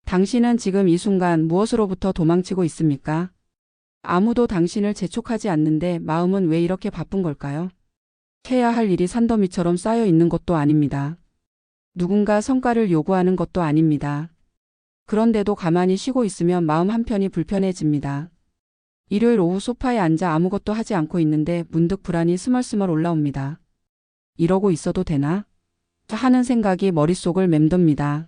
당신은 지금 이 순간 무엇으로부터 도망치고 있습니까? 아무도 당신을 재촉하지 않는데 마음은 왜 이렇게 바쁜 걸까요? 해야 할 일이 산더미처럼 쌓여 있는 것도 아닙니다. 누군가 성과를 요구하는 것도 아닙니다. 그런데도 가만히 쉬고 있으면 마음 한편이 불편해집니다. 일요일 오후 소파에 앉아 아무것도 하지 않고 있는데 문득 불안이 스멀스멀 올라옵니다. 이러고 있어도 되나? 하는 생각이 머릿속을 맴돕니다.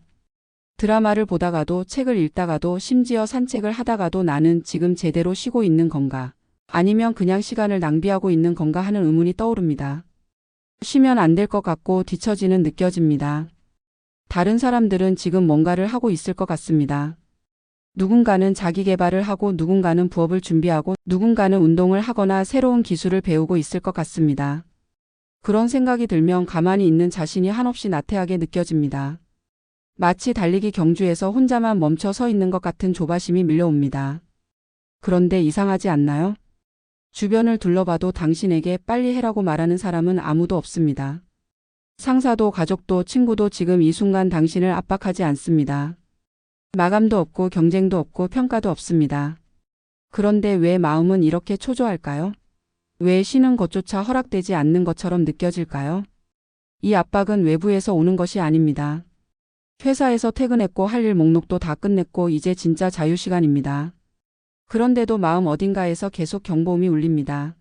드라마를 보다가도 책을 읽다가도 심지어 산책을 하다가도 나는 지금 제대로 쉬고 있는 건가? 아니면 그냥 시간을 낭비하고 있는 건가 하는 의문이 떠오릅니다. 쉬면 안 될 것 같고 뒤처지는 느껴집니다. 다른 사람들은 지금 뭔가를 하고 있을 것 같습니다. 누군가는 자기 개발을 하고 누군가는 부업을 준비하고 누군가는 운동을 하거나 새로운 기술을 배우고 있을 것 같습니다. 그런 생각이 들면 가만히 있는 자신이 한없이 나태하게 느껴집니다. 마치 달리기 경주에서 혼자만 멈춰 서 있는 것 같은 조바심이 밀려옵니다. 그런데 이상하지 않나요? 주변을 둘러봐도 당신에게 빨리 해라고 말하는 사람은 아무도 없습니다. 상사도 가족도 친구도 지금 이 순간 당신을 압박하지 않습니다. 마감도 없고 경쟁도 없고 평가도 없습니다. 그런데 왜 마음은 이렇게 초조할까요? 왜 쉬는 것조차 허락되지 않는 것처럼 느껴질까요? 이 압박은 외부에서 오는 것이 아닙니다. 회사에서 퇴근했고 할 일 목록도 다 끝냈고 이제 진짜 자유시간입니다. 그런데도 마음 어딘가에서 계속 경보음이 울립니다.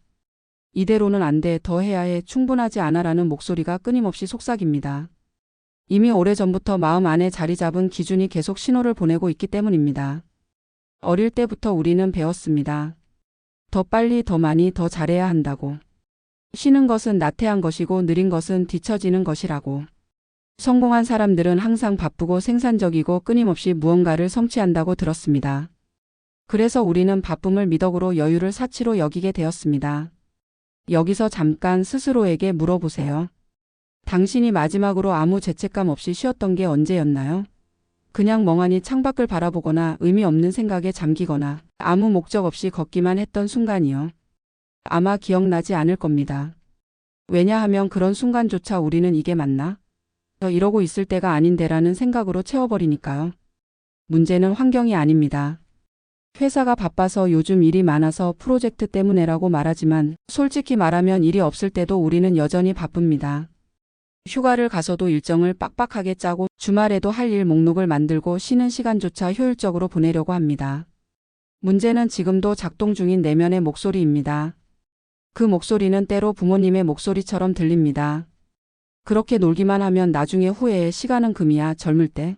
이대로는 안 돼, 더 해야 해, 충분하지 않아라는 목소리가 끊임없이 속삭입니다. 이미 오래전부터 마음 안에 자리 잡은 기준이 계속 신호를 보내고 있기 때문입니다. 어릴 때부터 우리는 배웠습니다. 더 빨리, 더 많이, 더 잘해야 한다고. 쉬는 것은 나태한 것이고 느린 것은 뒤처지는 것이라고. 성공한 사람들은 항상 바쁘고 생산적이고 끊임없이 무언가를 성취한다고 들었습니다. 그래서 우리는 바쁨을 미덕으로 여유를 사치로 여기게 되었습니다. 여기서 잠깐 스스로에게 물어보세요. 당신이 마지막으로 아무 죄책감 없이 쉬었던 게 언제였나요? 그냥 멍하니 창밖을 바라보거나 의미 없는 생각에 잠기거나 아무 목적 없이 걷기만 했던 순간이요. 아마 기억나지 않을 겁니다. 왜냐하면 그런 순간조차 우리는 이게 맞나? 이러고 있을 때가 아닌데라는 생각으로 채워버리니까요. 문제는 환경이 아닙니다. 회사가 바빠서 요즘 일이 많아서 프로젝트 때문에라고 말하지만 솔직히 말하면 일이 없을 때도 우리는 여전히 바쁩니다. 휴가를 가서도 일정을 빡빡하게 짜고 주말에도 할 일 목록을 만들고 쉬는 시간조차 효율적으로 보내려고 합니다. 문제는 지금도 작동 중인 내면의 목소리입니다. 그 목소리는 때로 부모님의 목소리처럼 들립니다. 그렇게 놀기만 하면 나중에 후회해, 시간은 금이야, 젊을 때.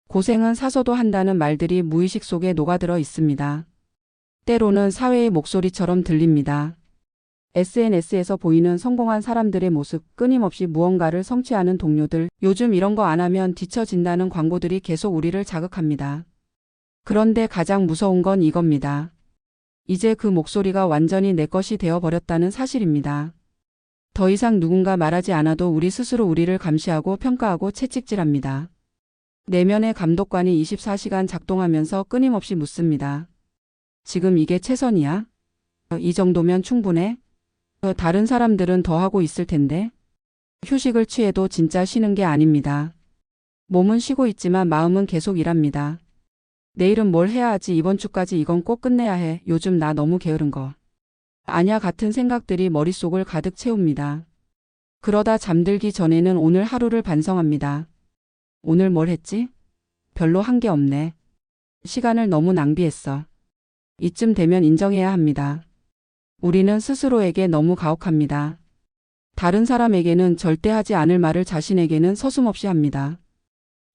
고생은 사서도 한다는 말들이 무의식 속에 녹아들어 있습니다. 때로는 사회의 목소리처럼 들립니다. SNS에서 보이는 성공한 사람들의 모습, 끊임없이 무언가를 성취하는 동료들, 요즘 이런 거 안 하면 뒤처진다는 광고들이 계속 우리를 자극합니다. 그런데 가장 무서운 건 이겁니다. 이제 그 목소리가 완전히 내 것이 되어버렸다는 사실입니다. 더 이상 누군가 말하지 않아도 우리 스스로 우리를 감시하고 평가하고 채찍질합니다. 내면의 감독관이 24시간 작동하면서 끊임없이 묻습니다. 지금 이게 최선이야? 이 정도면 충분해? 다른 사람들은 더 하고 있을 텐데? 휴식을 취해도 진짜 쉬는 게 아닙니다. 몸은 쉬고 있지만 마음은 계속 일합니다. 내일은 뭘 해야 하지, 이번 주까지 이건 꼭 끝내야 해, 요즘 나 너무 게으른 거. 아냐 같은 생각들이 머릿속을 가득 채웁니다. 그러다 잠들기 전에는 오늘 하루를 반성합니다. 오늘 뭘 했지? 별로 한 게 없네. 시간을 너무 낭비했어. 이쯤 되면 인정해야 합니다. 우리는 스스로에게 너무 가혹합니다. 다른 사람에게는 절대 하지 않을 말을 자신에게는 서슴없이 합니다.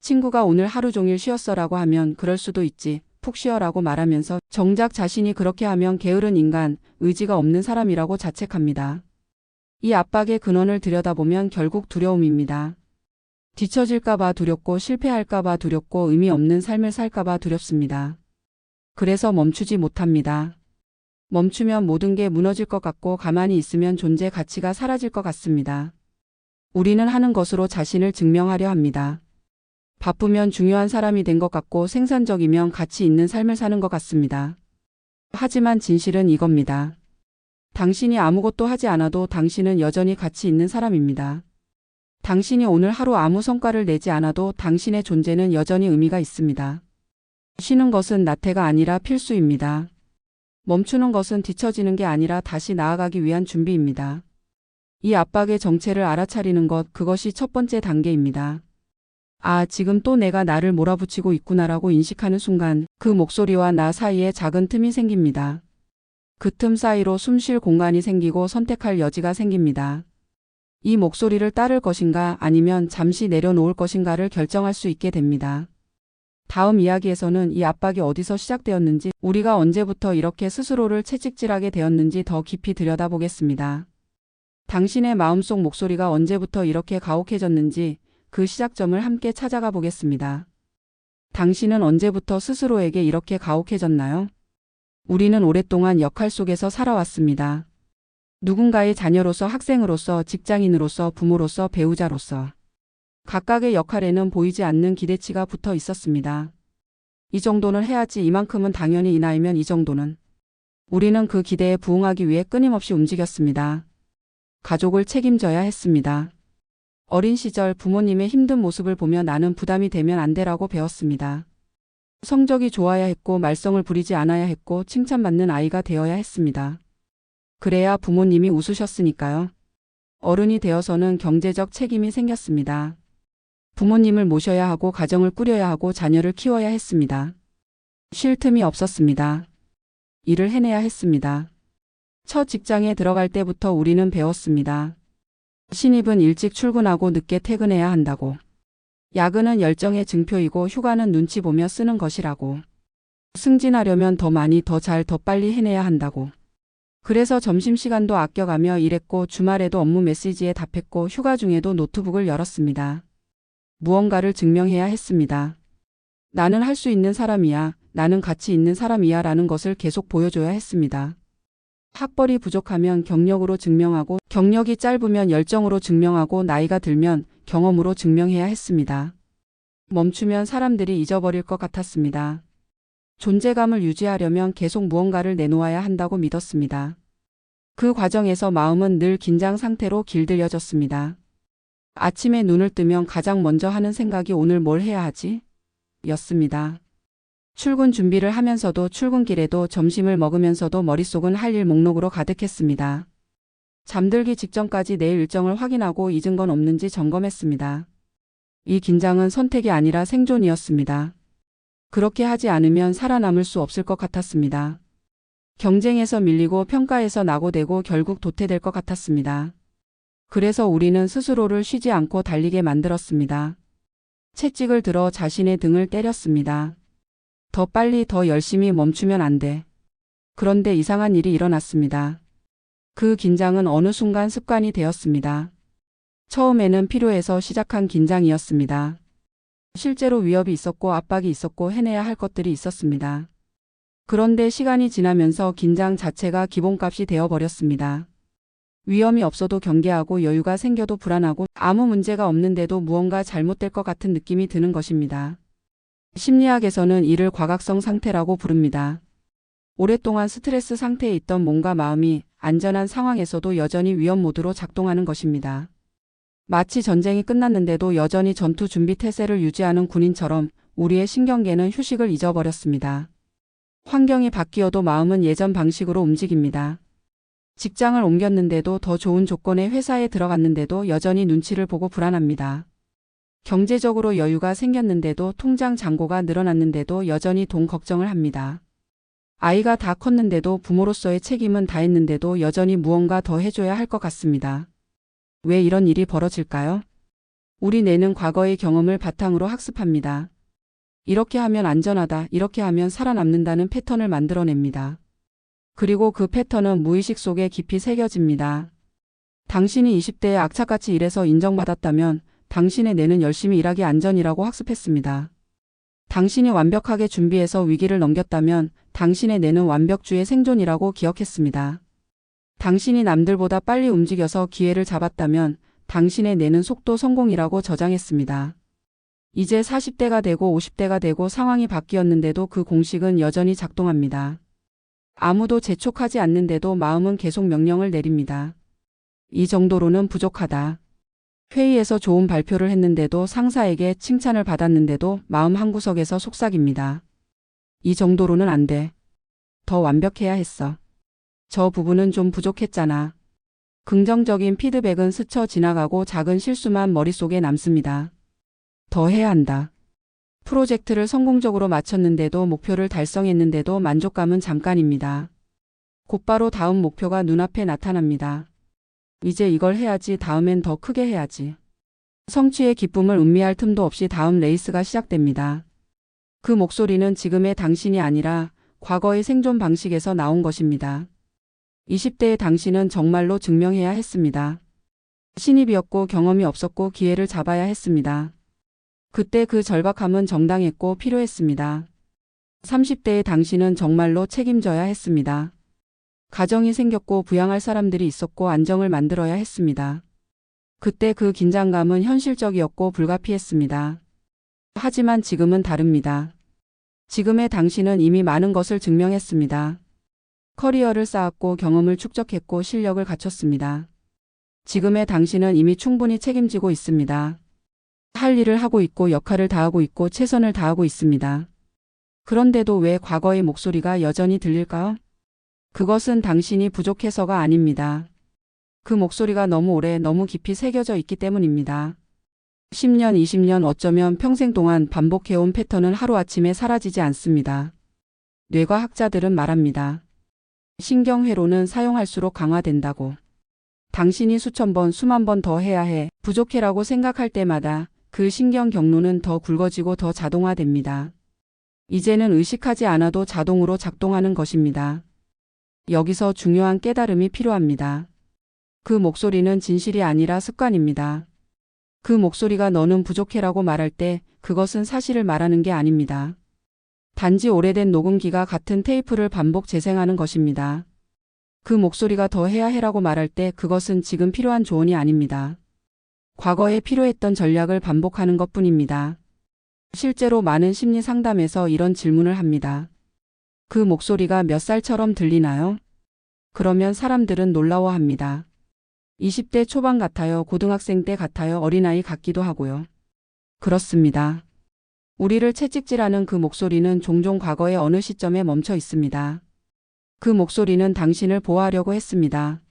친구가 오늘 하루 종일 쉬었어라고 하면 그럴 수도 있지, 푹 쉬어라고 말하면서 정작 자신이 그렇게 하면 게으른 인간, 의지가 없는 사람이라고 자책합니다. 이 압박의 근원을 들여다보면 결국 두려움입니다. 뒤처질까봐 두렵고 실패할까봐 두렵고 의미 없는 삶을 살까봐 두렵습니다. 그래서 멈추지 못합니다. 멈추면 모든 게 무너질 것 같고 가만히 있으면 존재 가치가 사라질 것 같습니다. 우리는 하는 것으로 자신을 증명하려 합니다. 바쁘면 중요한 사람이 된 것 같고 생산적이면 가치 있는 삶을 사는 것 같습니다. 하지만 진실은 이겁니다. 당신이 아무것도 하지 않아도 당신은 여전히 가치 있는 사람입니다. 당신이 오늘 하루 아무 성과를 내지 않아도 당신의 존재는 여전히 의미가 있습니다. 쉬는 것은 나태가 아니라 필수입니다. 멈추는 것은 뒤처지는 게 아니라 다시 나아가기 위한 준비입니다. 이 압박의 정체를 알아차리는 것, 그것이 첫 번째 단계입니다. 아, 지금 또 내가 나를 몰아붙이고 있구나라고 인식하는 순간 그 목소리와 나 사이에 작은 틈이 생깁니다. 그 틈 사이로 숨 쉴 공간이 생기고 선택할 여지가 생깁니다. 이 목소리를 따를 것인가 아니면 잠시 내려놓을 것인가를 결정할 수 있게 됩니다. 다음 이야기에서는 이 압박이 어디서 시작되었는지, 우리가 언제부터 이렇게 스스로를 채찍질하게 되었는지 더 깊이 들여다보겠습니다. 당신의 마음속 목소리가 언제부터 이렇게 가혹해졌는지 그 시작점을 함께 찾아가 보겠습니다. 당신은 언제부터 스스로에게 이렇게 가혹해졌나요? 우리는 오랫동안 역할 속에서 살아왔습니다. 누군가의 자녀로서, 학생으로서, 직장인으로서, 부모로서, 배우자로서. 각각의 역할에는 보이지 않는 기대치가 붙어 있었습니다. 이 정도는 해야지, 이만큼은 당연히, 이 나이면 이 정도는. 우리는 그 기대에 부응하기 위해 끊임없이 움직였습니다. 가족을 책임져야 했습니다. 어린 시절 부모님의 힘든 모습을 보며 나는 부담이 되면 안 되라고 배웠습니다. 성적이 좋아야 했고 말썽을 부리지 않아야 했고 칭찬받는 아이가 되어야 했습니다. 그래야 부모님이 웃으셨으니까요. 어른이 되어서는 경제적 책임이 생겼습니다. 부모님을 모셔야 하고 가정을 꾸려야 하고 자녀를 키워야 했습니다. 쉴 틈이 없었습니다. 일을 해내야 했습니다. 첫 직장에 들어갈 때부터 우리는 배웠습니다. 신입은 일찍 출근하고 늦게 퇴근해야 한다고. 야근은 열정의 증표이고 휴가는 눈치 보며 쓰는 것이라고. 승진하려면 더 많이, 더 잘, 더 빨리 해내야 한다고. 그래서 점심시간도 아껴가며 일했고 주말에도 업무 메시지에 답했고 휴가 중에도 노트북을 열었습니다. 무언가를 증명해야 했습니다. 나는 할 수 있는 사람이야, 나는 가치 있는 사람이야 라는 것을 계속 보여줘야 했습니다. 학벌이 부족하면 경력으로 증명하고, 경력이 짧으면 열정으로 증명하고, 나이가 들면 경험으로 증명해야 했습니다. 멈추면 사람들이 잊어버릴 것 같았습니다. 존재감을 유지하려면 계속 무언가를 내놓아야 한다고 믿었습니다. 그 과정에서 마음은 늘 긴장 상태로 길들여졌습니다. 아침에 눈을 뜨면 가장 먼저 하는 생각이 오늘 뭘 해야 하지? 였습니다. 출근 준비를 하면서도, 출근길에도, 점심을 먹으면서도 머릿속은 할 일 목록으로 가득했습니다. 잠들기 직전까지 내일 일정을 확인하고 잊은 건 없는지 점검했습니다. 이 긴장은 선택이 아니라 생존이었습니다. 그렇게 하지 않으면 살아남을 수 없을 것 같았습니다. 경쟁에서 밀리고 평가에서 낙오되고 결국 도태될 것 같았습니다. 그래서 우리는 스스로를 쉬지 않고 달리게 만들었습니다. 채찍을 들어 자신의 등을 때렸습니다. 더 빨리, 더 열심히, 멈추면 안 돼. 그런데 이상한 일이 일어났습니다. 그 긴장은 어느 순간 습관이 되었습니다. 처음에는 필요해서 시작한 긴장이었습니다. 실제로 위협이 있었고 압박이 있었고 해내야 할 것들이 있었습니다. 그런데 시간이 지나면서 긴장 자체가 기본값이 되어버렸습니다. 위험이 없어도 경계하고 여유가 생겨도 불안하고 아무 문제가 없는데도 무언가 잘못될 것 같은 느낌이 드는 것입니다. 심리학에서는 이를 과각성 상태라고 부릅니다. 오랫동안 스트레스 상태에 있던 몸과 마음이 안전한 상황에서도 여전히 위험 모드로 작동하는 것입니다. 마치 전쟁이 끝났는데도 여전히 전투 준비 태세를 유지하는 군인처럼 우리의 신경계는 휴식을 잊어버렸습니다. 환경이 바뀌어도 마음은 예전 방식으로 움직입니다. 직장을 옮겼는데도, 더 좋은 조건의 회사에 들어갔는데도 여전히 눈치를 보고 불안합니다. 경제적으로 여유가 생겼는데도, 통장 잔고가 늘어났는데도 여전히 돈 걱정을 합니다. 아이가 다 컸는데도, 부모로서의 책임은 다했는데도 여전히 무언가 더 해줘야 할 것 같습니다. 왜 이런 일이 벌어질까요? 우리 뇌는 과거의 경험을 바탕으로 학습합니다. 이렇게 하면 안전하다, 이렇게 하면 살아남는다는 패턴을 만들어냅니다. 그리고 그 패턴은 무의식 속에 깊이 새겨집니다. 당신이 20대에 악착같이 일해서 인정받았다면 당신의 뇌는 열심히 일하기 안전이라고 학습했습니다. 당신이 완벽하게 준비해서 위기를 넘겼다면 당신의 뇌는 완벽주의 생존이라고 기억했습니다. 당신이 남들보다 빨리 움직여서 기회를 잡았다면 당신의 뇌는 속도 성공이라고 저장했습니다. 이제 40대가 되고 50대가 되고 상황이 바뀌었는데도 그 공식은 여전히 작동합니다. 아무도 재촉하지 않는데도 마음은 계속 명령을 내립니다. 이 정도로는 부족하다. 회의에서 좋은 발표를 했는데도, 상사에게 칭찬을 받았는데도 마음 한구석에서 속삭입니다. 이 정도로는 안 돼. 더 완벽해야 했어. 저 부분은 좀 부족했잖아. 긍정적인 피드백은 스쳐 지나가고 작은 실수만 머릿속에 남습니다. 더 해야 한다. 프로젝트를 성공적으로 마쳤는데도 목표를 달성했는데도 만족감은 잠깐입니다. 곧바로 다음 목표가 눈앞에 나타납니다. 이제 이걸 해야지, 다음엔 더 크게 해야지. 성취의 기쁨을 음미할 틈도 없이 다음 레이스가 시작됩니다. 그 목소리는 지금의 당신이 아니라 과거의 생존 방식에서 나온 것입니다. 20대의 당신은 정말로 증명해야 했습니다. 신입이었고 경험이 없었고 기회를 잡아야 했습니다. 그때 그 절박함은 정당했고 필요했습니다. 30대의 당신은 정말로 책임져야 했습니다. 가정이 생겼고 부양할 사람들이 있었고 안정을 만들어야 했습니다. 그때 그 긴장감은 현실적이었고 불가피했습니다. 하지만 지금은 다릅니다. 지금의 당신은 이미 많은 것을 증명했습니다. 커리어를 쌓았고 경험을 축적했고 실력을 갖췄습니다. 지금의 당신은 이미 충분히 책임지고 있습니다. 할 일을 하고 있고 역할을 다하고 있고 최선을 다하고 있습니다. 그런데도 왜 과거의 목소리가 여전히 들릴까요? 그것은 당신이 부족해서가 아닙니다. 그 목소리가 너무 오래 너무 깊이 새겨져 있기 때문입니다. 10년, 20년, 어쩌면 평생 동안 반복해온 패턴은 하루아침에 사라지지 않습니다. 뇌과학자들은 말합니다. 신경회로는 사용할수록 강화된다고. 당신이 수천 번, 수만 번 더 해야 해. 부족해라고 생각할 때마다 그 신경 경로는 더 굵어지고 더 자동화됩니다. 이제는 의식하지 않아도 자동으로 작동하는 것입니다. 여기서 중요한 깨달음이 필요합니다. 그 목소리는 진실이 아니라 습관입니다. 그 목소리가 너는 부족해라고 말할 때 그것은 사실을 말하는 게 아닙니다. 단지 오래된 녹음기가 같은 테이프를 반복 재생하는 것입니다. 그 목소리가 더 해야 해라고 말할 때 그것은 지금 필요한 조언이 아닙니다. 과거에 필요했던 전략을 반복하는 것뿐입니다. 실제로 많은 심리 상담에서 이런 질문을 합니다. 그 목소리가 몇 살처럼 들리나요? 그러면 사람들은 놀라워합니다. 20대 초반 같아요. 고등학생 때 같아요. 어린아이 같기도 하고요. 그렇습니다. 우리를 채찍질하는 그 목소리는 종종 과거의 어느 시점에 멈춰 있습니다. 그 목소리는 당신을 보호하려고 했습니다.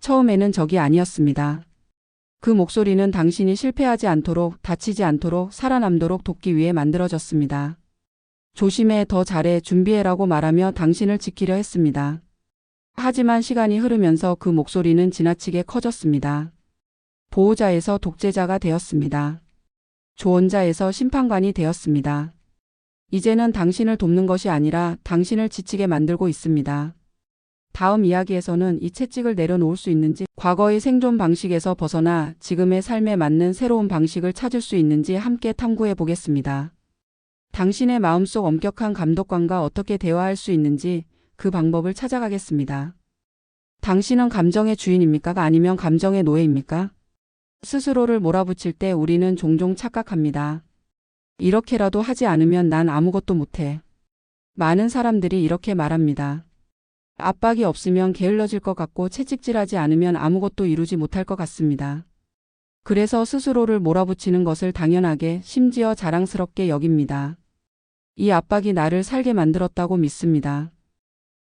처음에는 적이 아니었습니다. 그 목소리는 당신이 실패하지 않도록, 다치지 않도록, 살아남도록 돕기 위해 만들어졌습니다. 조심해, 더 잘해, 준비해라고 말하며 당신을 지키려 했습니다. 하지만 시간이 흐르면서 그 목소리는 지나치게 커졌습니다. 보호자에서 독재자가 되었습니다. 조언자에서 심판관이 되었습니다. 이제는 당신을 돕는 것이 아니라 당신을 지치게 만들고 있습니다. 다음 이야기에서는 이 채찍을 내려놓을 수 있는지, 과거의 생존 방식에서 벗어나 지금의 삶에 맞는 새로운 방식을 찾을 수 있는지 함께 탐구해 보겠습니다. 당신의 마음속 엄격한 감독관과 어떻게 대화할 수 있는지 그 방법을 찾아가겠습니다. 당신은 감정의 주인입니까? 아니면 감정의 노예입니까? 스스로를 몰아붙일 때 우리는 종종 착각합니다. 이렇게라도 하지 않으면 난 아무것도 못해. 많은 사람들이 이렇게 말합니다. 압박이 없으면 게을러질 것 같고 채찍질하지 않으면 아무것도 이루지 못할 것 같습니다. 그래서 스스로를 몰아붙이는 것을 당연하게, 심지어 자랑스럽게 여깁니다. 이 압박이 나를 살게 만들었다고 믿습니다.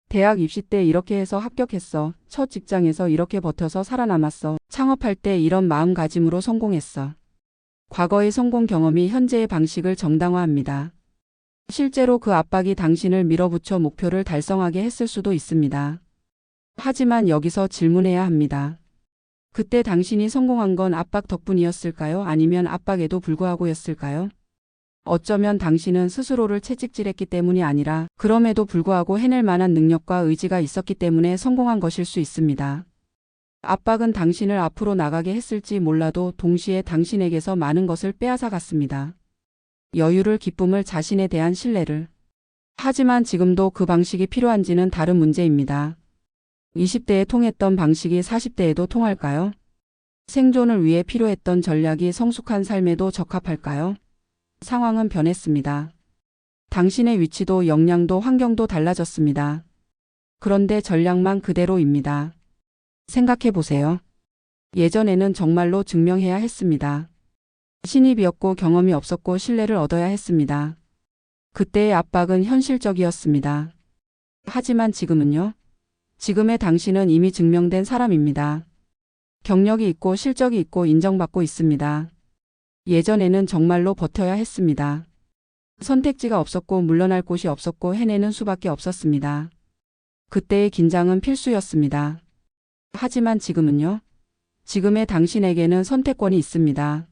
대학 입시 때 이렇게 해서 합격했어. 첫 직장에서 이렇게 버텨서 살아남았어. 창업할 때 이런 마음가짐으로 성공했어. 과거의 성공 경험이 현재의 방식을 정당화합니다. 실제로 그 압박이 당신을 밀어붙여 목표를 달성하게 했을 수도 있습니다. 하지만 여기서 질문해야 합니다. 그때 당신이 성공한 건 압박 덕분이었을까요? 아니면 압박에도 불구하고였을까요? 어쩌면 당신은 스스로를 채찍질했기 때문이 아니라 그럼에도 불구하고 해낼 만한 능력과 의지가 있었기 때문에 성공한 것일 수 있습니다. 압박은 당신을 앞으로 나가게 했을지 몰라도 동시에 당신에게서 많은 것을 빼앗아 갔습니다. 여유를, 기쁨을, 자신에 대한 신뢰를. 하지만 지금도 그 방식이 필요한지는 다른 문제입니다. 20대에 통했던 방식이 40대에도 통할까요? 생존을 위해 필요했던 전략이 성숙한 삶에도 적합할까요? 상황은 변했습니다. 당신의 위치도 역량도 환경도 달라졌습니다. 그런데 전략만 그대로입니다. 생각해 보세요. 예전에는 정말로 증명해야 했습니다. 신입이었고 경험이 없었고 신뢰를 얻어야 했습니다. 그때의 압박은 현실적이었습니다. 하지만 지금은요? 지금의 당신은 이미 증명된 사람입니다. 경력이 있고 실적이 있고 인정받고 있습니다. 예전에는 정말로 버텨야 했습니다. 선택지가 없었고 물러날 곳이 없었고 해내는 수밖에 없었습니다. 그때의 긴장은 필수였습니다. 하지만 지금은요? 지금의 당신에게는 선택권이 있습니다.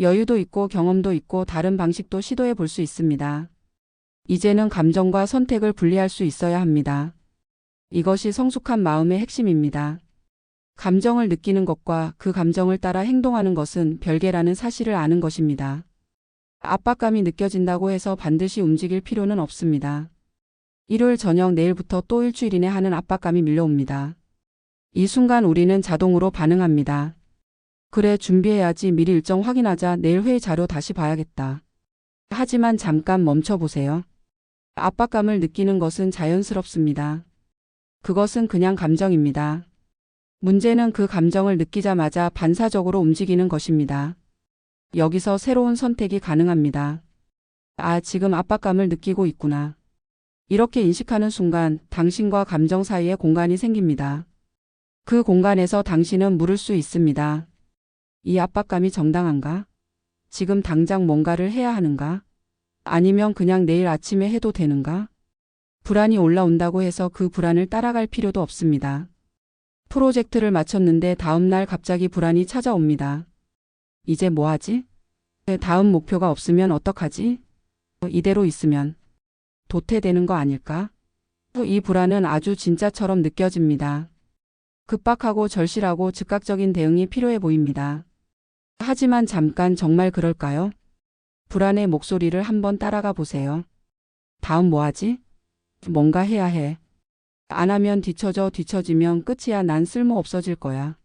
여유도 있고 경험도 있고 다른 방식도 시도해 볼 수 있습니다. 이제는 감정과 선택을 분리할 수 있어야 합니다. 이것이 성숙한 마음의 핵심입니다. 감정을 느끼는 것과 그 감정을 따라 행동하는 것은 별개라는 사실을 아는 것입니다. 압박감이 느껴진다고 해서 반드시 움직일 필요는 없습니다. 일요일 저녁 내일부터 또 일주일이네 하는 압박감이 밀려옵니다. 이 순간 우리는 자동으로 반응합니다. 그래, 준비해야지, 미리 일정 확인하자, 내일 회의 자료 다시 봐야겠다. 하지만 잠깐 멈춰보세요. 압박감을 느끼는 것은 자연스럽습니다. 그것은 그냥 감정입니다. 문제는 그 감정을 느끼자마자 반사적으로 움직이는 것입니다. 여기서 새로운 선택이 가능합니다. 아, 지금 압박감을 느끼고 있구나. 이렇게 인식하는 순간 당신과 감정 사이에 공간이 생깁니다. 그 공간에서 당신은 물을 수 있습니다. 이 압박감이 정당한가? 지금 당장 뭔가를 해야 하는가? 아니면 그냥 내일 아침에 해도 되는가? 불안이 올라온다고 해서 그 불안을 따라갈 필요도 없습니다. 프로젝트를 마쳤는데 다음 날 갑자기 불안이 찾아옵니다. 이제 뭐 하지? 다음 목표가 없으면 어떡하지? 이대로 있으면 도태되는 거 아닐까? 이 불안은 아주 진짜처럼 느껴집니다. 급박하고 절실하고 즉각적인 대응이 필요해 보입니다. 하지만 잠깐, 정말 그럴까요? 불안의 목소리를 한번 따라가 보세요. 다음 뭐 하지? 뭔가 해야 해. 안 하면 뒤처지면 끝이야. 난 쓸모 없어질 거야.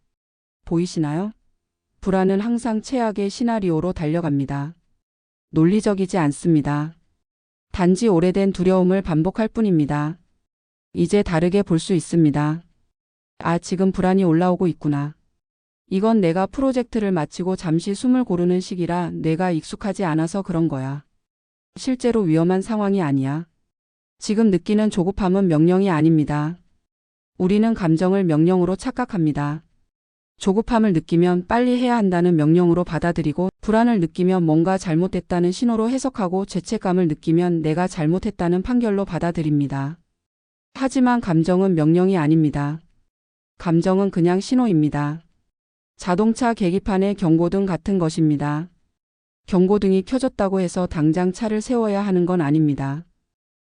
보이시나요? 불안은 항상 최악의 시나리오로 달려갑니다. 논리적이지 않습니다. 단지 오래된 두려움을 반복할 뿐입니다. 이제 다르게 볼 수 있습니다. 아, 지금 불안이 올라오고 있구나. 이건 내가 프로젝트를 마치고 잠시 숨을 고르는 시기라 뇌가 익숙하지 않아서 그런 거야. 실제로 위험한 상황이 아니야. 지금 느끼는 조급함은 명령이 아닙니다. 우리는 감정을 명령으로 착각합니다. 조급함을 느끼면 빨리 해야 한다는 명령으로 받아들이고, 불안을 느끼면 뭔가 잘못됐다는 신호로 해석하고, 죄책감을 느끼면 내가 잘못했다는 판결로 받아들입니다. 하지만 감정은 명령이 아닙니다. 감정은 그냥 신호입니다. 자동차 계기판의 경고등 같은 것입니다. 경고등이 켜졌다고 해서 당장 차를 세워야 하는 건 아닙니다.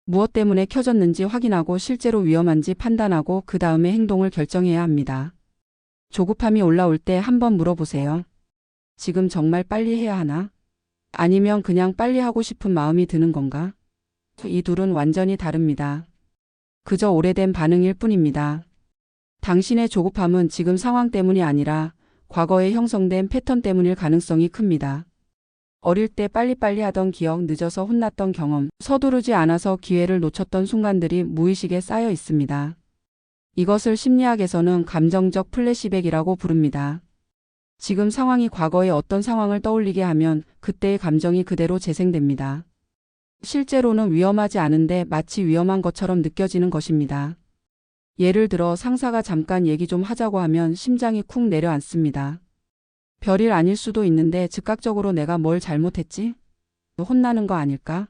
무엇 때문에 켜졌는지 확인하고 실제로 위험한지 판단하고 그 다음에 행동을 결정해야 합니다. 조급함이 올라올 때 한번 물어보세요. 지금 정말 빨리 해야 하나? 아니면 그냥 빨리 하고 싶은 마음이 드는 건가? 이 둘은 완전히 다릅니다. 그저 오래된 반응일 뿐입니다. 당신의 조급함은 지금 상황 때문이 아니라 과거에 형성된 패턴 때문일 가능성이 큽니다. 어릴 때 빨리빨리 하던 기억, 늦어서 혼났던 경험, 서두르지 않아서 기회를 놓쳤던 순간들이 무의식에 쌓여 있습니다. 이것을 심리학에서는 감정적 플래시백이라고 부릅니다. 지금 상황이 과거의 어떤 상황을 떠올리게 하면 그때의 감정이 그대로 재생됩니다. 실제로는 위험하지 않은데 마치 위험한 것처럼 느껴지는 것입니다. 예를 들어 상사가 잠깐 얘기 좀 하자고 하면 심장이 쿵 내려앉습니다. 별일 아닐 수도 있는데 즉각적으로 내가 뭘 잘못했지? 혼나는 거 아닐까?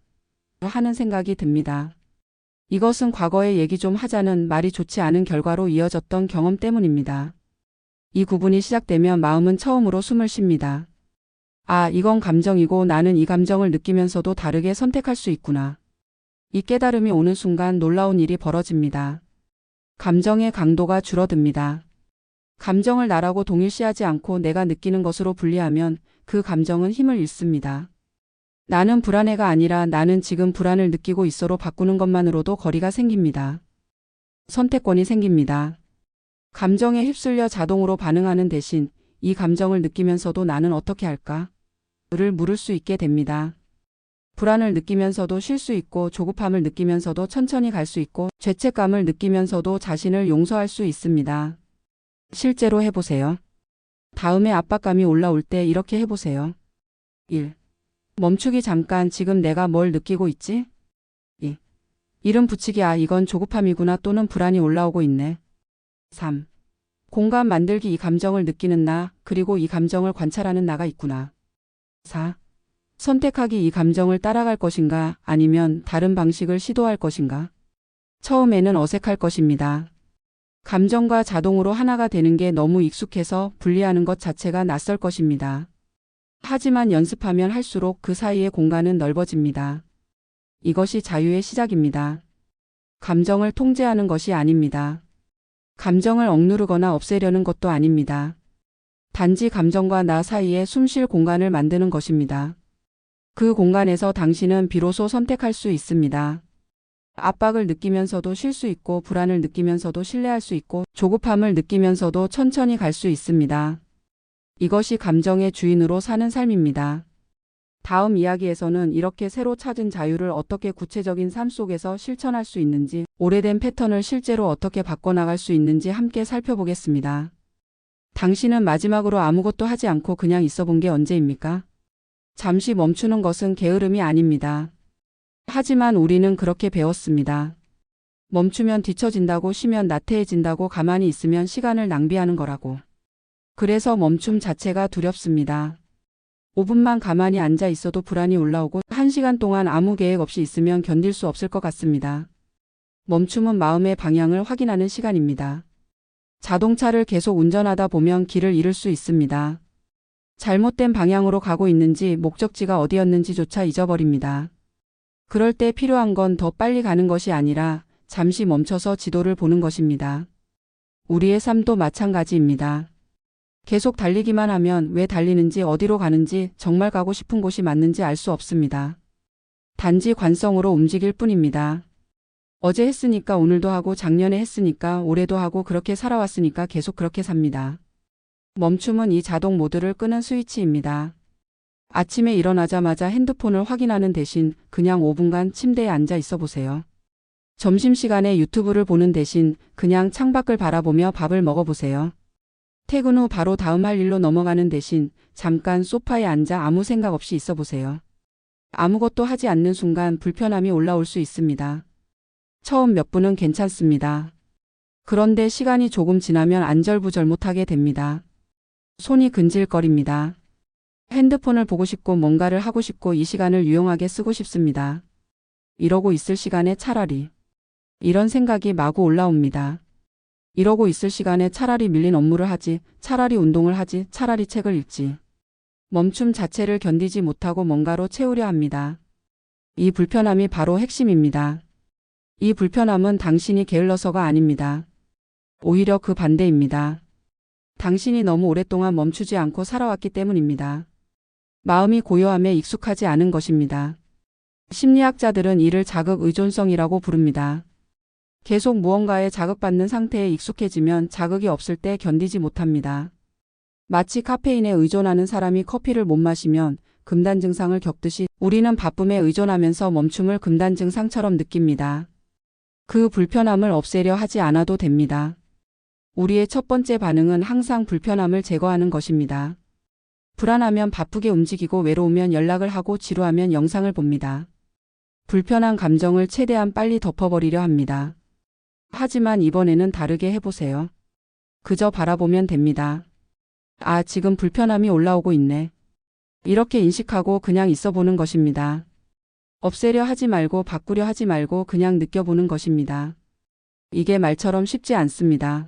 하는 생각이 듭니다. 이것은 과거에 얘기 좀 하자는 말이 좋지 않은 결과로 이어졌던 경험 때문입니다. 이 구분이 시작되면 마음은 처음으로 숨을 쉽니다. 아, 이건 감정이고 나는 이 감정을 느끼면서도 다르게 선택할 수 있구나. 이 깨달음이 오는 순간 놀라운 일이 벌어집니다. 감정의 강도가 줄어듭니다. 감정을 나라고 동일시하지 않고 내가 느끼는 것으로 분리하면 그 감정은 힘을 잃습니다. 나는 불안해가 아니라 나는 지금 불안을 느끼고 있어로 바꾸는 것만으로도 거리가 생깁니다. 선택권이 생깁니다. 감정에 휩쓸려 자동으로 반응하는 대신 이 감정을 느끼면서도 나는 어떻게 할까? 를 물을 수 있게 됩니다. 불안을 느끼면서도 쉴 수 있고 조급함을 느끼면서도 천천히 갈 수 있고 죄책감을 느끼면서도 자신을 용서할 수 있습니다. 실제로 해보세요. 다음에 압박감이 올라올 때 이렇게 해보세요. 1. 멈추기 잠깐 지금 내가 뭘 느끼고 있지? 이름 붙이기 이건 조급함이구나 또는 불안이 올라오고 있네. 3. 공감 만들기 이 감정을 느끼는 나 그리고 이 감정을 관찰하는 나가 있구나. 4. 선택하기 이 감정을 따라갈 것인가 아니면 다른 방식을 시도할 것인가. 처음에는 어색할 것입니다. 감정과 자동으로 하나가 되는 게 너무 익숙해서 분리하는 것 자체가 낯설 것입니다. 하지만 연습하면 할수록 그 사이의 공간은 넓어집니다. 이것이 자유의 시작입니다. 감정을 통제하는 것이 아닙니다. 감정을 억누르거나 없애려는 것도 아닙니다. 단지 감정과 나 사이에 숨쉴 공간을 만드는 것입니다. 그 공간에서 당신은 비로소 선택할 수 있습니다. 압박을 느끼면서도 쉴 수 있고 불안을 느끼면서도 신뢰할 수 있고 조급함을 느끼면서도 천천히 갈 수 있습니다. 이것이 감정의 주인으로 사는 삶입니다. 다음 이야기에서는 이렇게 새로 찾은 자유를 어떻게 구체적인 삶 속에서 실천할 수 있는지, 오래된 패턴을 실제로 어떻게 바꿔나갈 수 있는지 함께 살펴보겠습니다. 당신은 마지막으로 아무것도 하지 않고 그냥 있어 본 게 언제입니까? 잠시 멈추는 것은 게으름이 아닙니다. 하지만 우리는 그렇게 배웠습니다. 멈추면 뒤처진다고, 쉬면 나태해진다고, 가만히 있으면 시간을 낭비하는 거라고. 그래서 멈춤 자체가 두렵습니다. 5분만 가만히 앉아 있어도 불안이 올라오고 1시간 동안 아무 계획 없이 있으면 견딜 수 없을 것 같습니다. 멈춤은 마음의 방향을 확인하는 시간입니다. 자동차를 계속 운전하다 보면 길을 잃을 수 있습니다. 잘못된 방향으로 가고 있는지 목적지가 어디였는지조차 잊어버립니다. 그럴 때 필요한 건 더 빨리 가는 것이 아니라 잠시 멈춰서 지도를 보는 것입니다. 우리의 삶도 마찬가지입니다. 계속 달리기만 하면 왜 달리는지 어디로 가는지 정말 가고 싶은 곳이 맞는지 알 수 없습니다. 단지 관성으로 움직일 뿐입니다. 어제 했으니까 오늘도 하고 작년에 했으니까 올해도 하고 그렇게 살아왔으니까 계속 그렇게 삽니다. 멈춤은 이 자동 모드를 끄는 스위치입니다. 아침에 일어나자마자 핸드폰을 확인하는 대신 그냥 5분간 침대에 앉아 있어 보세요. 점심시간에 유튜브를 보는 대신 그냥 창밖을 바라보며 밥을 먹어보세요. 퇴근 후 바로 다음 할 일로 넘어가는 대신 잠깐 소파에 앉아 아무 생각 없이 있어 보세요. 아무것도 하지 않는 순간 불편함이 올라올 수 있습니다. 처음 몇 분은 괜찮습니다. 그런데 시간이 조금 지나면 안절부절 못하게 됩니다. 손이 근질거립니다. 핸드폰을 보고 싶고 뭔가를 하고 싶고 이 시간을 유용하게 쓰고 싶습니다. 이러고 있을 시간에 차라리 이런 생각이 마구 올라옵니다. 이러고 있을 시간에 차라리 밀린 업무를 하지, 차라리 운동을 하지, 차라리 책을 읽지. 멈춤 자체를 견디지 못하고 뭔가로 채우려 합니다. 이 불편함이 바로 핵심입니다. 이 불편함은 당신이 게을러서가 아닙니다. 오히려 그 반대입니다. 당신이 너무 오랫동안 멈추지 않고 살아왔기 때문입니다. 마음이 고요함에 익숙하지 않은 것입니다. 심리학자들은 이를 자극 의존성이라고 부릅니다. 계속 무언가에 자극받는 상태에 익숙해지면 자극이 없을 때 견디지 못합니다. 마치 카페인에 의존하는 사람이 커피를 못 마시면 금단 증상을 겪듯이 우리는 바쁨에 의존하면서 멈춤을 금단 증상처럼 느낍니다. 그 불편함을 없애려 하지 않아도 됩니다. 우리의 첫 번째 반응은 항상 불편함을 제거하는 것입니다. 불안하면 바쁘게 움직이고 외로우면 연락을 하고 지루하면 영상을 봅니다. 불편한 감정을 최대한 빨리 덮어버리려 합니다. 하지만 이번에는 다르게 해보세요. 그저 바라보면 됩니다. 지금 불편함이 올라오고 있네. 이렇게 인식하고 그냥 있어 보는 것입니다. 없애려 하지 말고 바꾸려 하지 말고 그냥 느껴보는 것입니다. 이게 말처럼 쉽지 않습니다.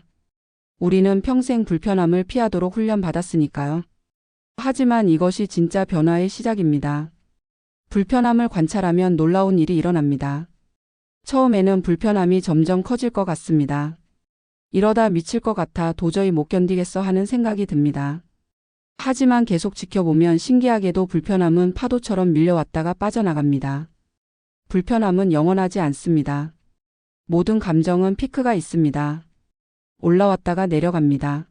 우리는 평생 불편함을 피하도록 훈련받았으니까요. 하지만 이것이 진짜 변화의 시작입니다. 불편함을 관찰하면 놀라운 일이 일어납니다. 처음에는 불편함이 점점 커질 것 같습니다. 이러다 미칠 것 같아 도저히 못 견디겠어 하는 생각이 듭니다. 하지만 계속 지켜보면 신기하게도 불편함은 파도처럼 밀려왔다가 빠져나갑니다. 불편함은 영원하지 않습니다. 모든 감정은 피크가 있습니다. 올라왔다가 내려갑니다.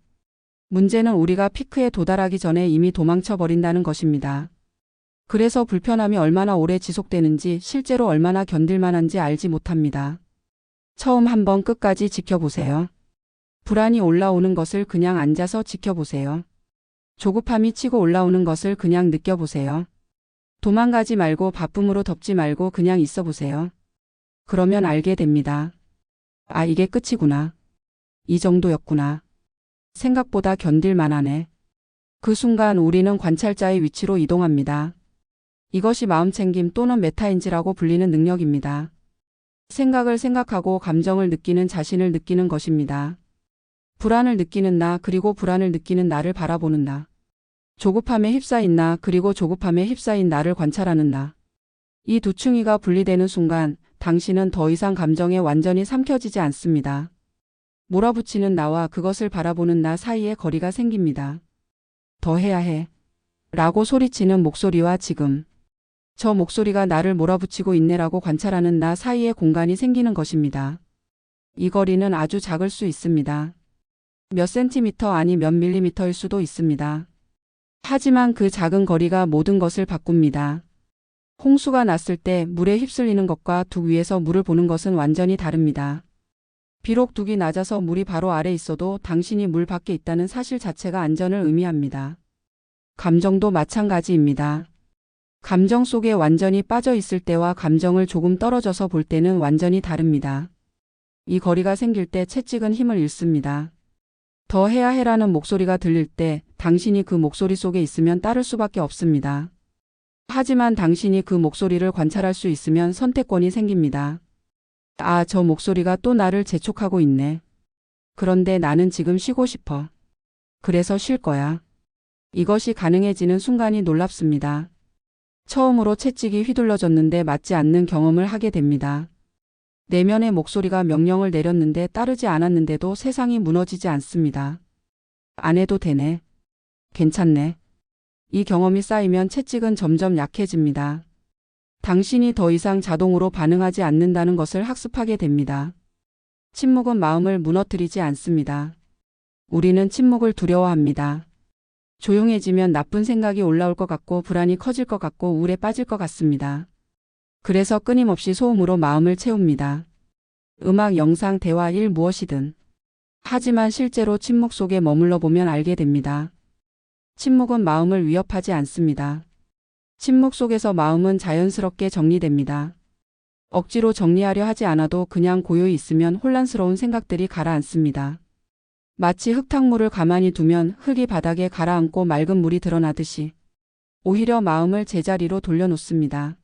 문제는 우리가 피크에 도달하기 전에 이미 도망쳐 버린다는 것입니다. 그래서 불편함이 얼마나 오래 지속되는지 실제로 얼마나 견딜만한지 알지 못합니다. 처음 한번 끝까지 지켜보세요. 불안이 올라오는 것을 그냥 앉아서 지켜보세요. 조급함이 치고 올라오는 것을 그냥 느껴보세요. 도망가지 말고 바쁨으로 덮지 말고 그냥 있어 보세요. 그러면 알게 됩니다. 아, 이게 끝이구나. 이 정도였구나. 생각보다 견딜만 하네. 그 순간 우리는 관찰자의 위치로 이동합니다. 이것이 마음챙김 또는 메타인지라고 불리는 능력입니다. 생각을 생각하고 감정을 느끼는 자신을 느끼는 것입니다. 불안을 느끼는 나 그리고 불안을 느끼는 나를 바라보는 나. 조급함에 휩싸인 나 그리고 조급함에 휩싸인 나를 관찰하는 나. 이 두 층위가 분리되는 순간 당신은 더 이상 감정에 완전히 삼켜지지 않습니다. 몰아붙이는 나와 그것을 바라보는 나 사이에 거리가 생깁니다. 더 해야 해. 라고 소리치는 목소리와 지금. 저 목소리가 나를 몰아붙이고 있네라고 관찰하는 나 사이에 공간이 생기는 것입니다. 이 거리는 아주 작을 수 있습니다. 몇 센티미터 아니 몇 밀리미터일 수도 있습니다. 하지만 그 작은 거리가 모든 것을 바꿉니다. 홍수가 났을 때 물에 휩쓸리는 것과 둑 위에서 물을 보는 것은 완전히 다릅니다. 비록 둑이 낮아서 물이 바로 아래 있어도 당신이 물 밖에 있다는 사실 자체가 안전을 의미합니다. 감정도 마찬가지입니다. 감정 속에 완전히 빠져 있을 때와 감정을 조금 떨어져서 볼 때는 완전히 다릅니다. 이 거리가 생길 때 채찍은 힘을 잃습니다. 더 해야 해라는 목소리가 들릴 때 당신이 그 목소리 속에 있으면 따를 수밖에 없습니다. 하지만 당신이 그 목소리를 관찰할 수 있으면 선택권이 생깁니다. 아, 저 목소리가 또 나를 재촉하고 있네. 그런데 나는 지금 쉬고 싶어. 그래서 쉴 거야. 이것이 가능해지는 순간이 놀랍습니다. 처음으로 채찍이 휘둘러졌는데 맞지 않는 경험을 하게 됩니다. 내면의 목소리가 명령을 내렸는데 따르지 않았는데도 세상이 무너지지 않습니다. 안 해도 되네. 괜찮네. 이 경험이 쌓이면 채찍은 점점 약해집니다. 당신이 더 이상 자동으로 반응하지 않는다는 것을 학습하게 됩니다. 침묵은 마음을 무너뜨리지 않습니다. 우리는 침묵을 두려워합니다. 조용해지면 나쁜 생각이 올라올 것 같고 불안이 커질 것 같고 우울에 빠질 것 같습니다. 그래서 끊임없이 소음으로 마음을 채웁니다. 음악, 영상, 대화, 일 무엇이든. 하지만 실제로 침묵 속에 머물러 보면 알게 됩니다. 침묵은 마음을 위협하지 않습니다. 침묵 속에서 마음은 자연스럽게 정리됩니다. 억지로 정리하려 하지 않아도 그냥 고요히 있으면 혼란스러운 생각들이 가라앉습니다. 마치 흙탕물을 가만히 두면 흙이 바닥에 가라앉고 맑은 물이 드러나듯이 오히려 마음을 제자리로 돌려놓습니다.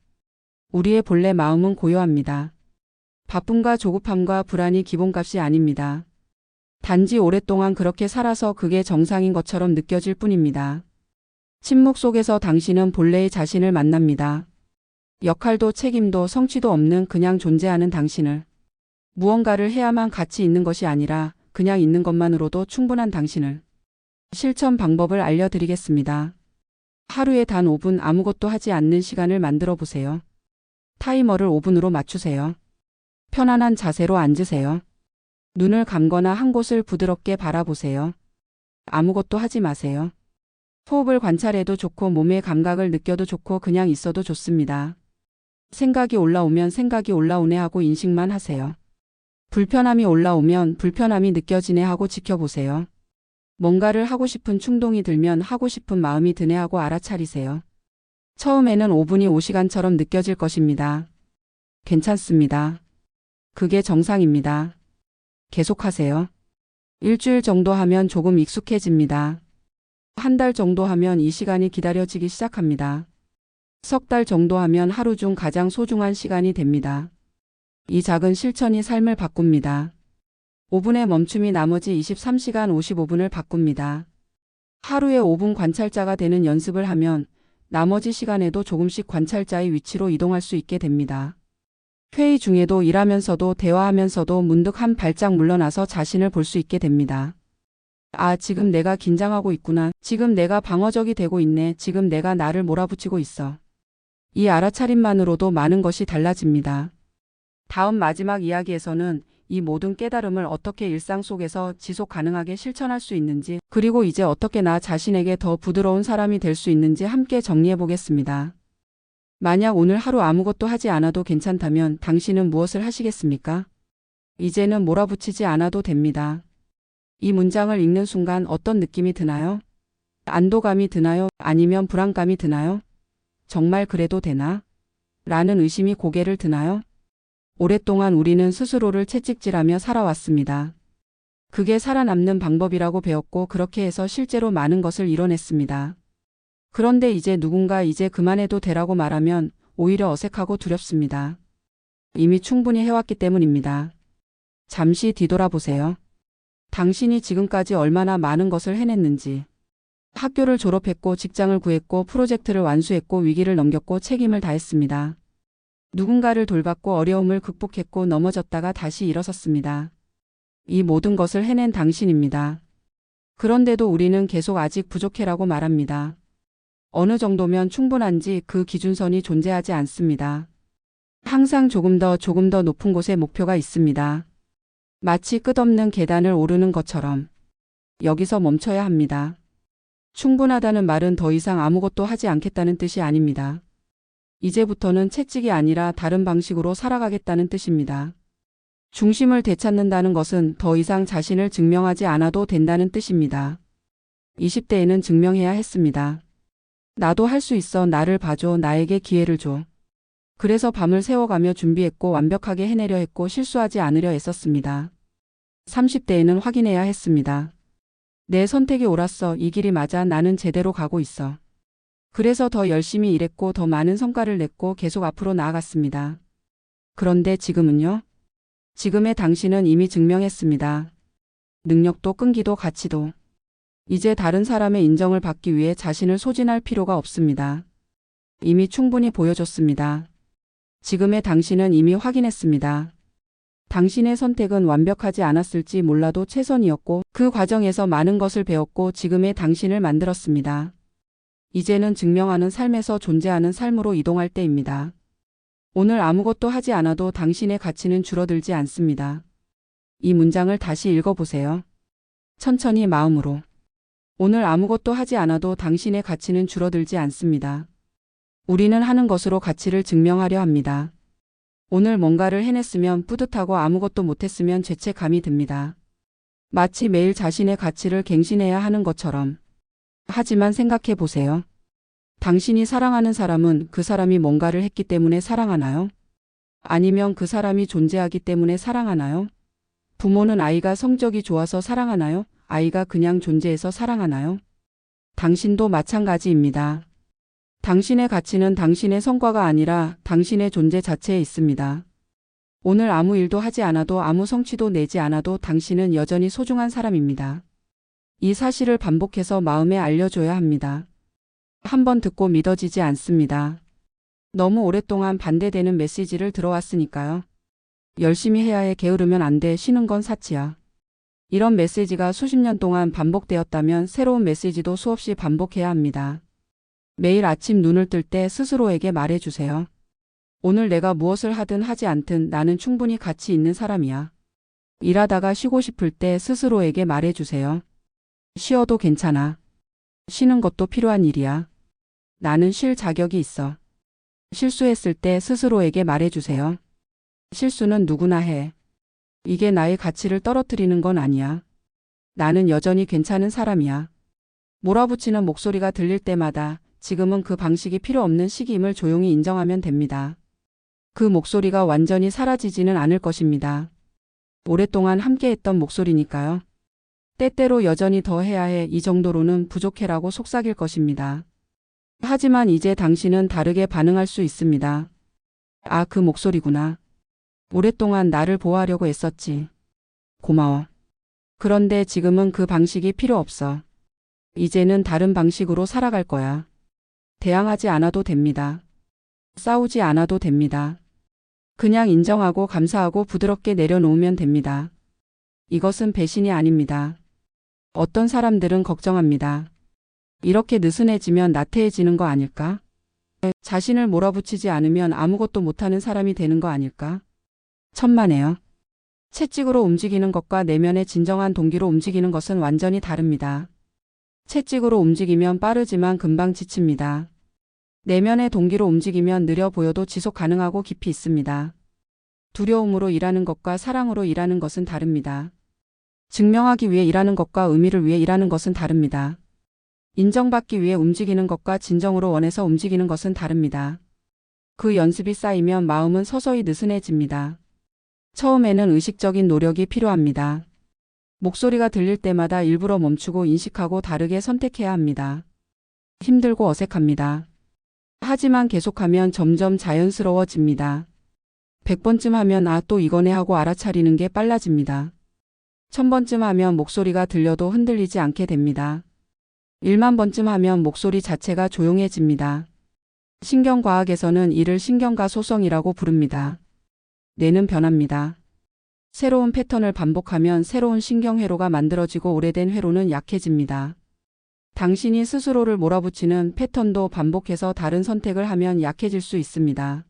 우리의 본래 마음은 고요합니다. 바쁨과 조급함과 불안이 기본값이 아닙니다. 단지 오랫동안 그렇게 살아서 그게 정상인 것처럼 느껴질 뿐입니다. 침묵 속에서 당신은 본래의 자신을 만납니다. 역할도 책임도 성취도 없는 그냥 존재하는 당신을. 무언가를 해야만 가치 있는 것이 아니라 그냥 있는 것만으로도 충분한 당신을. 실천 방법을 알려드리겠습니다. 하루에 단 5분 아무것도 하지 않는 시간을 만들어 보세요. 타이머를 5분으로 맞추세요. 편안한 자세로 앉으세요. 눈을 감거나 한 곳을 부드럽게 바라보세요. 아무것도 하지 마세요. 호흡을 관찰해도 좋고 몸의 감각을 느껴도 좋고 그냥 있어도 좋습니다. 생각이 올라오면 생각이 올라오네 하고 인식만 하세요. 불편함이 올라오면 불편함이 느껴지네 하고 지켜보세요. 뭔가를 하고 싶은 충동이 들면 하고 싶은 마음이 드네 하고 알아차리세요. 처음에는 5분이 5시간처럼 느껴질 것입니다. 괜찮습니다. 그게 정상입니다. 계속하세요. 일주일 정도 하면 조금 익숙해집니다. 한 달 정도 하면 이 시간이 기다려지기 시작합니다. 석 달 정도 하면 하루 중 가장 소중한 시간이 됩니다. 이 작은 실천이 삶을 바꿉니다. 5분의 멈춤이 나머지 23시간 55분을 바꿉니다. 하루에 5분 관찰자가 되는 연습을 하면 나머지 시간에도 조금씩 관찰자의 위치로 이동할 수 있게 됩니다. 회의 중에도 일하면서도 대화하면서도 문득 한 발짝 물러나서 자신을 볼 수 있게 됩니다. 아, 지금 내가 긴장하고 있구나. 지금 내가 방어적이 되고 있네. 지금 내가 나를 몰아붙이고 있어. 이 알아차림만으로도 많은 것이 달라집니다. 다음 마지막 이야기에서는 이 모든 깨달음을 어떻게 일상 속에서 지속 가능하게 실천할 수 있는지, 그리고 이제 어떻게 나 자신에게 더 부드러운 사람이 될 수 있는지 함께 정리해 보겠습니다. 만약 오늘 하루 아무것도 하지 않아도 괜찮다면 당신은 무엇을 하시겠습니까? 이제는 몰아붙이지 않아도 됩니다. 이 문장을 읽는 순간 어떤 느낌이 드나요? 안도감이 드나요? 아니면 불안감이 드나요? 정말 그래도 되나? 라는 의심이 고개를 드나요? 오랫동안 우리는 스스로를 채찍질하며 살아왔습니다. 그게 살아남는 방법이라고 배웠고 그렇게 해서 실제로 많은 것을 이뤄냈습니다. 그런데 이제 누군가 이제 그만해도 되라고 말하면 오히려 어색하고 두렵습니다. 이미 충분히 해왔기 때문입니다. 잠시 뒤돌아보세요. 당신이 지금까지 얼마나 많은 것을 해냈는지. 학교를 졸업했고 직장을 구했고 프로젝트를 완수했고 위기를 넘겼고 책임을 다했습니다. 누군가를 돌봤고 어려움을 극복했고 넘어졌다가 다시 일어섰습니다. 이 모든 것을 해낸 당신입니다. 그런데도 우리는 계속 아직 부족해라고 말합니다. 어느 정도면 충분한지 그 기준선이 존재하지 않습니다. 항상 조금 더 높은 곳에 목표가 있습니다. 마치 끝없는 계단을 오르는 것처럼 여기서 멈춰야 합니다. 충분하다는 말은 더 이상 아무것도 하지 않겠다는 뜻이 아닙니다. 이제부터는 채찍이 아니라 다른 방식으로 살아가겠다는 뜻입니다. 중심을 되찾는다는 것은 더 이상 자신을 증명하지 않아도 된다는 뜻입니다. 20대에는 증명해야 했습니다. 나도 할 수 있어. 나를 봐줘. 나에게 기회를 줘. 그래서 밤을 새워가며 준비했고 완벽하게 해내려 했고 실수하지 않으려 애썼습니다. 30대에는 확인해야 했습니다. 내 선택이 옳았어. 이 길이 맞아. 나는 제대로 가고 있어. 그래서 더 열심히 일했고 더 많은 성과를 냈고 계속 앞으로 나아갔습니다. 그런데 지금은요? 지금의 당신은 이미 증명했습니다. 능력도 끈기도 가치도. 이제 다른 사람의 인정을 받기 위해 자신을 소진할 필요가 없습니다. 이미 충분히 보여줬습니다. 지금의 당신은 이미 확인했습니다. 당신의 선택은 완벽하지 않았을지 몰라도 최선이었고 그 과정에서 많은 것을 배웠고 지금의 당신을 만들었습니다. 이제는 증명하는 삶에서 존재하는 삶으로 이동할 때입니다. 오늘 아무것도 하지 않아도 당신의 가치는 줄어들지 않습니다. 이 문장을 다시 읽어보세요. 천천히 마음으로. 오늘 아무것도 하지 않아도 당신의 가치는 줄어들지 않습니다. 우리는 하는 것으로 가치를 증명하려 합니다. 오늘 뭔가를 해냈으면 뿌듯하고 아무것도 못했으면 죄책감이 듭니다. 마치 매일 자신의 가치를 갱신해야 하는 것처럼. 하지만 생각해 보세요. 당신이 사랑하는 사람은 그 사람이 뭔가를 했기 때문에 사랑하나요? 아니면 그 사람이 존재하기 때문에 사랑하나요? 부모는 아이가 성적이 좋아서 사랑하나요? 아이가 그냥 존재해서 사랑하나요? 당신도 마찬가지입니다. 당신의 가치는 당신의 성과가 아니라 당신의 존재 자체에 있습니다. 오늘 아무 일도 하지 않아도 아무 성취도 내지 않아도 당신은 여전히 소중한 사람입니다. 이 사실을 반복해서 마음에 알려줘야 합니다. 한번 듣고 믿어지지 않습니다. 너무 오랫동안 반대되는 메시지를 들어왔으니까요. 열심히 해야 해. 게으르면 안 돼. 쉬는 건 사치야. 이런 메시지가 수십 년 동안 반복되었다면 새로운 메시지도 수없이 반복해야 합니다. 매일 아침 눈을 뜰 때 스스로에게 말해주세요. 오늘 내가 무엇을 하든 하지 않든 나는 충분히 가치 있는 사람이야. 일하다가 쉬고 싶을 때 스스로에게 말해주세요. 쉬어도 괜찮아. 쉬는 것도 필요한 일이야. 나는 쉴 자격이 있어. 실수했을 때 스스로에게 말해주세요. 실수는 누구나 해. 이게 나의 가치를 떨어뜨리는 건 아니야. 나는 여전히 괜찮은 사람이야. 몰아붙이는 목소리가 들릴 때마다 지금은 그 방식이 필요 없는 시기임을 조용히 인정하면 됩니다. 그 목소리가 완전히 사라지지는 않을 것입니다. 오랫동안 함께했던 목소리니까요. 때때로 여전히 더 해야 해. 이 정도로는 부족해라고 속삭일 것입니다. 하지만 이제 당신은 다르게 반응할 수 있습니다. 아, 그 목소리구나. 오랫동안 나를 보호하려고 애썼지. 고마워. 그런데 지금은 그 방식이 필요 없어. 이제는 다른 방식으로 살아갈 거야. 대항하지 않아도 됩니다. 싸우지 않아도 됩니다. 그냥 인정하고 감사하고 부드럽게 내려놓으면 됩니다. 이것은 배신이 아닙니다. 어떤 사람들은 걱정합니다. 이렇게 느슨해지면 나태해지는 거 아닐까? 자신을 몰아붙이지 않으면 아무것도 못하는 사람이 되는 거 아닐까? 천만에요. 채찍으로 움직이는 것과 내면의 진정한 동기로 움직이는 것은 완전히 다릅니다. 채찍으로 움직이면 빠르지만 금방 지칩니다. 내면의 동기로 움직이면 느려 보여도 지속 가능하고 깊이 있습니다. 두려움으로 일하는 것과 사랑으로 일하는 것은 다릅니다. 증명하기 위해 일하는 것과 의미를 위해 일하는 것은 다릅니다. 인정받기 위해 움직이는 것과 진정으로 원해서 움직이는 것은 다릅니다. 그 연습이 쌓이면 마음은 서서히 느슨해집니다. 처음에는 의식적인 노력이 필요합니다. 목소리가 들릴 때마다 일부러 멈추고 인식하고 다르게 선택해야 합니다. 힘들고 어색합니다. 하지만 계속하면 점점 자연스러워집니다. 100번쯤 하면 아, 또 이거네 하고 알아차리는 게 빨라집니다. 1000번쯤 하면 목소리가 들려도 흔들리지 않게 됩니다. 1만 번쯤 하면 목소리 자체가 조용해집니다. 신경과학에서는 이를 신경가소성이라고 부릅니다. 뇌는 변합니다. 새로운 패턴을 반복하면 새로운 신경회로가 만들어지고 오래된 회로는 약해집니다. 당신이 스스로를 몰아붙이는 패턴도 반복해서 다른 선택을 하면 약해질 수 있습니다.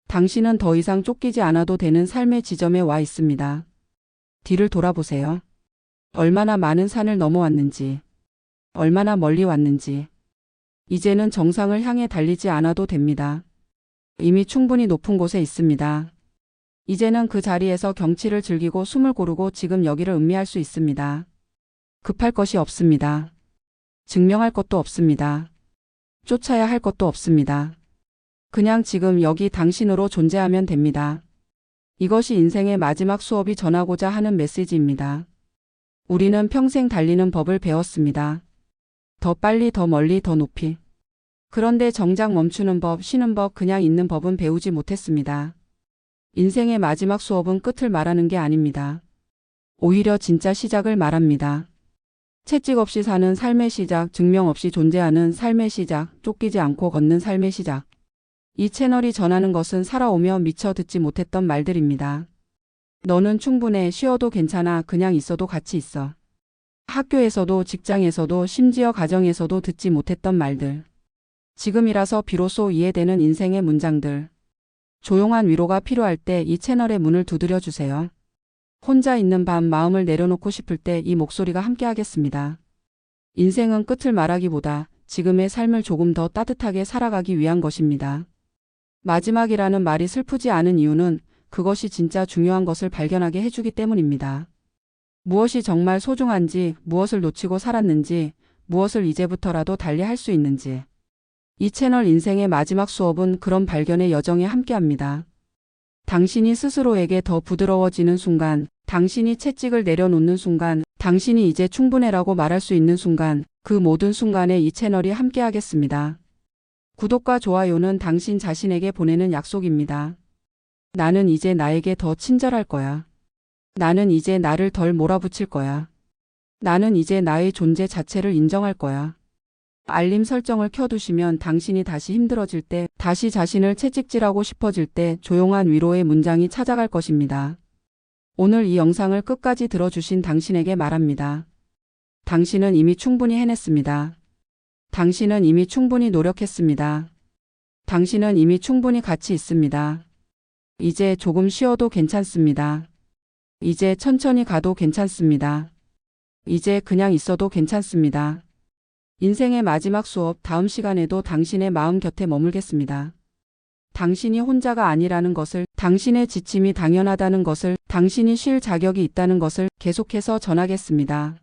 당신은 더 이상 쫓기지 않아도 되는 삶의 지점에 와 있습니다. 뒤를 돌아보세요. 얼마나 많은 산을 넘어왔는지, 얼마나 멀리 왔는지. 이제는 정상을 향해 달리지 않아도 됩니다. 이미 충분히 높은 곳에 있습니다. 이제는 그 자리에서 경치를 즐기고 숨을 고르고 지금 여기를 음미할 수 있습니다. 급할 것이 없습니다. 증명할 것도 없습니다. 쫓아야 할 것도 없습니다. 그냥 지금 여기 당신으로 존재하면 됩니다. 이것이 인생의 마지막 수업이 전하고자 하는 메시지입니다. 우리는 평생 달리는 법을 배웠습니다. 더 빨리, 더 멀리, 더 높이. 그런데 정작 멈추는 법, 쉬는 법, 그냥 있는 법은 배우지 못했습니다. 인생의 마지막 수업은 끝을 말하는 게 아닙니다. 오히려 진짜 시작을 말합니다. 채찍 없이 사는 삶의 시작, 증명 없이 존재하는 삶의 시작, 쫓기지 않고 걷는 삶의 시작. 이 채널이 전하는 것은 살아오며 미처 듣지 못했던 말들입니다. 너는 충분해, 쉬어도 괜찮아, 그냥 있어도 같이 있어. 학교에서도 직장에서도 심지어 가정에서도 듣지 못했던 말들. 지금이라서 비로소 이해되는 인생의 문장들. 조용한 위로가 필요할 때 이 채널의 문을 두드려 주세요. 혼자 있는 밤 마음을 내려놓고 싶을 때 이 목소리가 함께하겠습니다. 인생은 끝을 말하기보다 지금의 삶을 조금 더 따뜻하게 살아가기 위한 것입니다. 마지막이라는 말이 슬프지 않은 이유는 그것이 진짜 중요한 것을 발견하게 해주기 때문입니다. 무엇이 정말 소중한지, 무엇을 놓치고 살았는지, 무엇을 이제부터라도 달리 할 수 있는지. 이 채널 인생의 마지막 수업은 그런 발견의 여정에 함께합니다. 당신이 스스로에게 더 부드러워지는 순간, 당신이 채찍을 내려놓는 순간, 당신이 이제 충분해라고 말할 수 있는 순간, 그 모든 순간에 이 채널이 함께하겠습니다. 구독과 좋아요는 당신 자신에게 보내는 약속입니다. 나는 이제 나에게 더 친절할 거야. 나는 이제 나를 덜 몰아붙일 거야. 나는 이제 나의 존재 자체를 인정할 거야. 알림 설정을 켜두시면 당신이 다시 힘들어질 때, 다시 자신을 채찍질하고 싶어질 때 조용한 위로의 문장이 찾아갈 것입니다. 오늘 이 영상을 끝까지 들어주신 당신에게 말합니다. 당신은 이미 충분히 해냈습니다. 당신은 이미 충분히 노력했습니다. 당신은 이미 충분히 가치 있습니다. 이제 조금 쉬어도 괜찮습니다. 이제 천천히 가도 괜찮습니다. 이제 그냥 있어도 괜찮습니다. 인생의 마지막 수업, 다음 시간에도 당신의 마음 곁에 머물겠습니다. 당신이 혼자가 아니라는 것을, 당신의 지침이 당연하다는 것을, 당신이 쉴 자격이 있다는 것을 계속해서 전하겠습니다.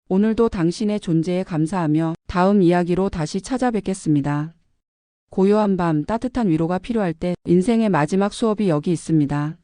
오늘도 당신의 존재에 감사하며 다음 이야기로 다시 찾아뵙겠습니다. 고요한 밤, 따뜻한 위로가 필요할 때 인생의 마지막 수업이 여기 있습니다.